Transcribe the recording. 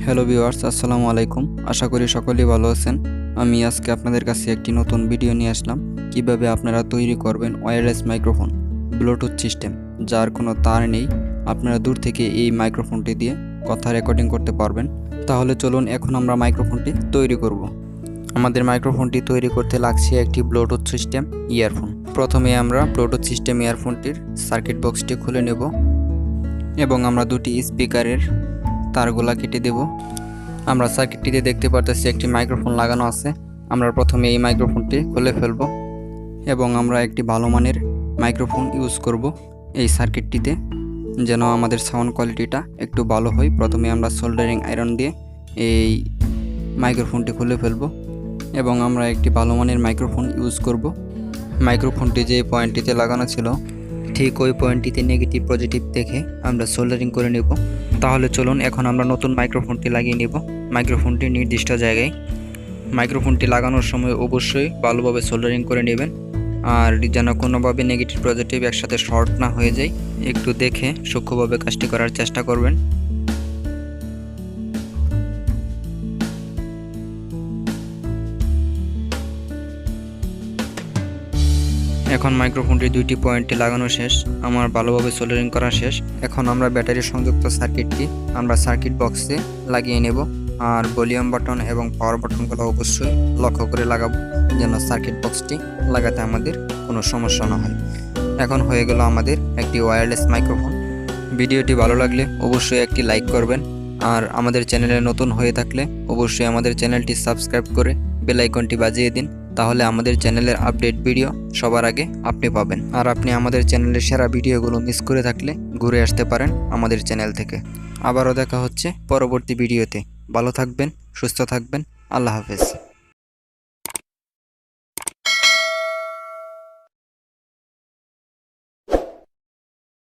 Hello viewers, আসসালামু আলাইকুম। আশা করি সকলেই ভালো আছেন। আমি আজকে আপনাদের কাছে একটি নতুন ভিডিও নিয়ে আসলাম, কিভাবে আপনারা তৈরি করবেন ওয়্যারলেস মাইক্রোফোন ব্লুটুথ সিস্টেম, যার কোনো তার নেই। আপনারা দূর থেকে এই মাইক্রোফোনটি দিয়ে কথা রেকর্ডিং করতে পারবেন। তাহলে চলুন এখন আমরা মাইক্রোফোনটি তৈরি করব। আমাদের মাইক্রোফোনটি তৈরি করতে লাগছে একটি ব্লুটুথ সিস্টেম ইয়ারফোন। প্রথমে আমরা ব্লুটুথ সিস্টেম ইয়ারফোনটির সার্কিট বক্সটি খুলে নেব এবং আমরা দুটি স্পিকারের তারগুলা কেটে দেব। আমরা সার্কিটটিতে দেখতে পারতেছি একটি মাইক্রোফোন লাগানো আছে। আমরা প্রথমে এই মাইক্রোফোনটি খুলে ফেলব এবং আমরা একটি ভালো মানের মাইক্রোফোন ইউজ করব এই সার্কিটটিতে, যেন আমাদের সাউন্ড কোয়ালিটিটা একটু ভালো হয়। প্রথমে আমরা সোল্ডারিং আয়রন দিয়ে এই মাইক্রোফোনটি খুলে ফেলব এবং আমরা একটি ভালো মানের মাইক্রোফোন ইউজ করব। মাইক্রোফোনটি যে পয়েন্টটিতে লাগানো ছিল ঠিক ওই পয়েন্টটিতে নেগেটিভ পজিটিভ দেখে আমরা সোল্ডারিং করে নেব। তাহলে চলুন এখন আমরা নতুন মাইক্রোফোনটি লাগিয়ে নেব মাইক্রোফোনটি নির্দিষ্ট জায়গায়। মাইক্রোফোনটি লাগানোর সময় অবশ্যই ভালোভাবে সোল্ডারিং করে নেবেন, আর যেন কোনোভাবে নেগেটিভ পজিটিভ একসাথে শর্ট না হয়ে যায়, একটু দেখে সূক্ষ্মভাবে কাজটি করার চেষ্টা করবেন। এখন মাইক্রোফোনটির দুইটি পয়েন্টে লাগানো শেষ, আমার ভালোভাবে সোল্ডারিং করা শেষ। এখন আমরা ব্যাটারি সংযুক্ত সার্কিটটি আমরা সার্কিট বক্সে লাগিয়ে নেব, আর ভলিউম বাটন এবং পাওয়ার বাটনগুলো অবশ্যই লক্ষ্য করে লাগাবো, যেন সার্কিট বক্সটি লাগাতে আমাদের কোনো সমস্যা না হয়। এখন হয়ে গেল আমাদের একটি ওয়্যারলেস মাইক্রোফোন। ভিডিওটি ভালো লাগলে অবশ্যই একটি লাইক করবেন, আর আমাদের চ্যানেলে নতুন হয়ে থাকলে অবশ্যই আমাদের চ্যানেলটি সাবস্ক্রাইব করে বেল আইকনটি বাজিয়ে দিন, তাহলে আমাদের চ্যানেলের আপডেট ভিডিও সবার আগে আপনি পাবেন। আর আপনি আমাদের চ্যানেলের সেরা ভিডিওগুলো মিস করে থাকলে ঘুরে আসতে পারেন আমাদের চ্যানেল থেকে। আবারও দেখা হচ্ছে পরবর্তী ভিডিওতে। ভালো থাকবেন, সুস্থ থাকবেন। আল্লাহ হাফেজ।